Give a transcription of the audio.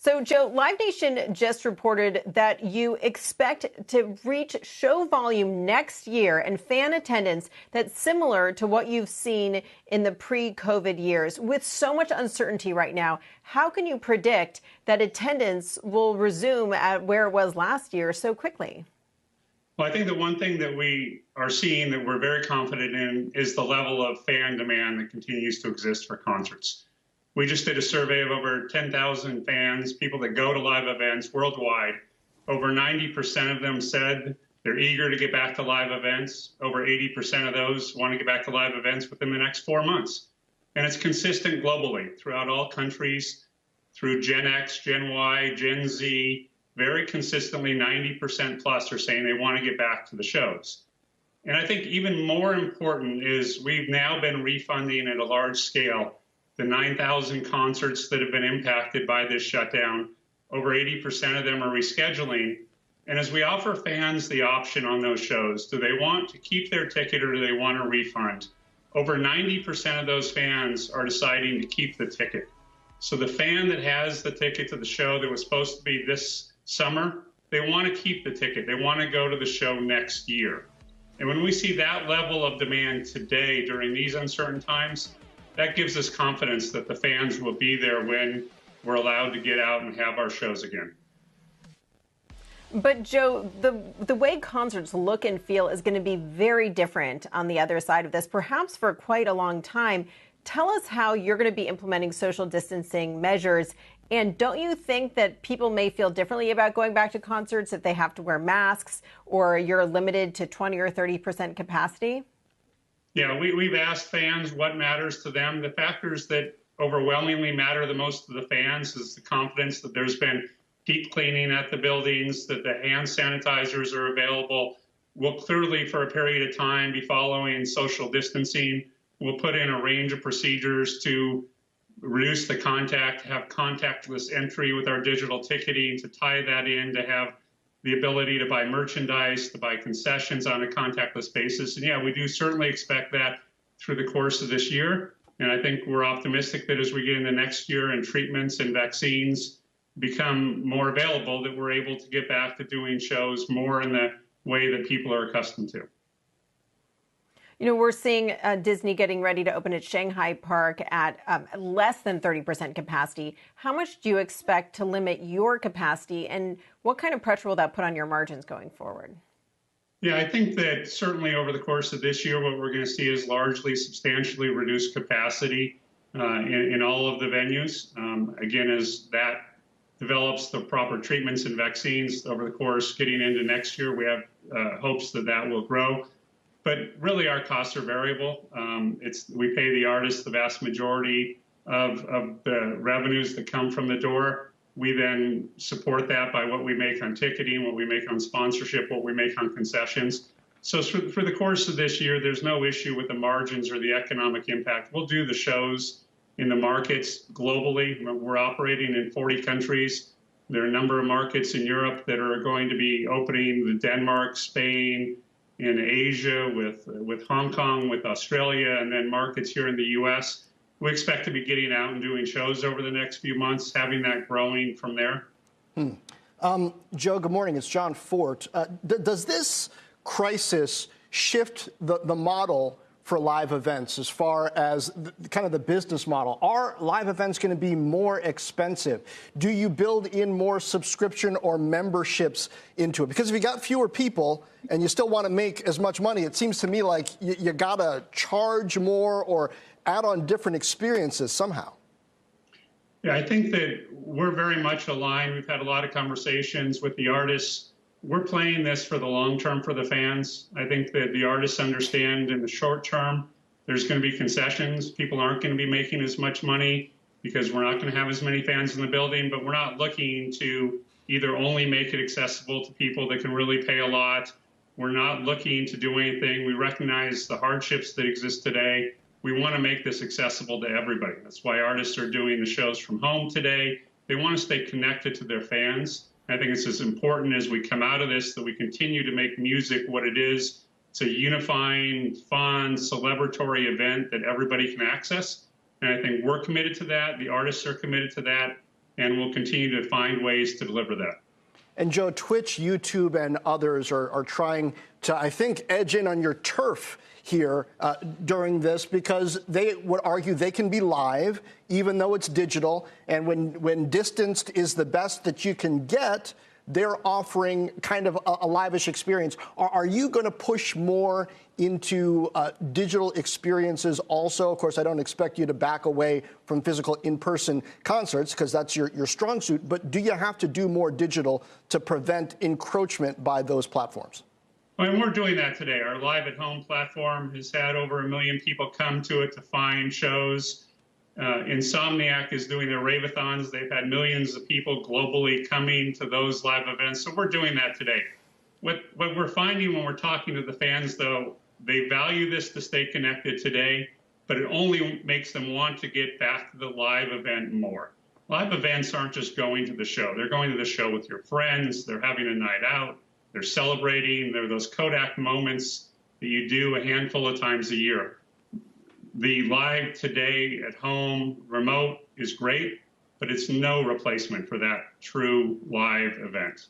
So, Joe, Live Nation just reported that you expect to reach show volume next year and fan attendance that's similar to what you've seen in the pre-COVID years. With so much uncertainty right now, how can you predict that attendance will resume at where it was last year so quickly? Well, I think the one thing that we are seeing that we're very confident in is the level of fan demand that continues to exist for concerts. We just did a survey of over 10,000 fans, people that go to live events worldwide. Over 90% of them said they're eager to get back to live events. Over 80% of those want to get back to live events within the next 4 months. And it's consistent globally throughout all countries, through Gen X, Gen Y, Gen Z. Very consistently, 90% plus are saying they want to get back to the shows. And I think even more important is we've now been refunding at a large scale the 9,000 concerts that have been impacted by this shutdown. Over 80% of them are rescheduling. And as we offer fans the option on those shows, do they want to keep their ticket or do they want a refund? Over 90% of those fans are deciding to keep the ticket. So the fan that has the ticket to the show that was supposed to be this summer, they want to keep the ticket. They want to go to the show next year. And when we see that level of demand today during these uncertain times, that gives us confidence that the fans will be there when we're allowed to get out and have our shows again. But, Joe, the way concerts look and feel is going to be very different on the other side of this, perhaps for quite a long time. Tell us how you're going to be implementing social distancing measures. And don't you think that people may feel differently about going back to concerts if they have to wear masks or you're limited to 20 or 30% capacity? Yeah, we've asked fans what matters to them. The factors that overwhelmingly matter the most to the fans is the confidence that there's been deep cleaning at the buildings, that the hand sanitizers are available. We'll clearly, for a period of time, be following social distancing. We'll put in a range of procedures to reduce the contact, have contactless entry with our digital ticketing, to tie that in, to have the ability to buy merchandise, to buy concessions on a contactless basis. And yeah, we do certainly expect that through the course of this year. And I think we're optimistic that as we get into next year and treatments and vaccines become more available, that we're able to get back to doing shows more in the way that people are accustomed to. You know, we're seeing Disney getting ready to open its Shanghai park at less than 30% capacity. How much do you expect to limit your capacity, and what kind of pressure will that put on your margins going forward? Yeah, I think that certainly over the course of this year, what we're going to see is largely substantially reduced capacity in all of the venues. Again, as that develops the proper treatments and vaccines over the course getting into next year, we have hopes that that will grow. But really, our costs are variable. We pay the artists the vast majority of the revenues that come from the door. We then support that by what we make on ticketing, what we make on sponsorship, what we make on concessions. So for the course of this year, there's no issue with the margins or the economic impact. We'll do the shows in the markets globally. We're operating in 40 countries. There are a number of markets in Europe that are going to be opening, Denmark, Spain, in Asia, with Hong Kong, with Australia, and then markets here in the U.S. We expect to be getting out and doing shows over the next few months, having that growing from there. Joe, good morning. It's John Fort. Does this crisis shift the model for live events as far as kind of the business model? Are live events going to be more expensive? Do you build in more subscription or memberships into it? Because if you got fewer people and you still want to make as much money, it seems to me like you got to charge more or add on different experiences somehow. Yeah, I think that we're very much aligned. We've had a lot of conversations with the artists. We're playing this for the long term for the fans. I think that the artists understand in the short term, there's going to be concessions. People aren't going to be making as much money because we're not going to have as many fans in the building, but we're not looking to either only make it accessible to people that can really pay a lot. We're not looking to do anything. We recognize the hardships that exist today. We want to make this accessible to everybody. That's why artists are doing the shows from home today. They want to stay connected to their fans. I think it's as important as we come out of this that we continue to make music what it is. It's a unifying, fun, celebratory event that everybody can access. And I think we're committed to that. The artists are committed to that. and we'll continue to find ways to deliver that. And Joe, Twitch, YouTube, and others are trying to, I think, edge in on your turf here during this, because they would argue they can be live even though it's digital. And when distanced is the best that you can get, they're offering kind of a live-ish experience. Are you going to push more into digital experiences also? Of course, I don't expect you to back away from physical in-person concerts because that's your strong suit. But do you have to do more digital to prevent encroachment by those platforms? And we're doing that today. Our Live at Home platform has had over 1 million people come to it to find shows. Insomniac is doing their Rave-a-thons. They've had millions of people globally coming to those live events. So we're doing that today. What we're finding when we're talking to the fans, though, they value this to stay connected today, but it only makes them want to get back to the live event more. Live events aren't just going to the show. They're going to the show with your friends. They're having a night out. They're celebrating. There are those Kodak moments that you do a handful of times a year. The live today at home, remote is great, but it's no replacement for that true live event.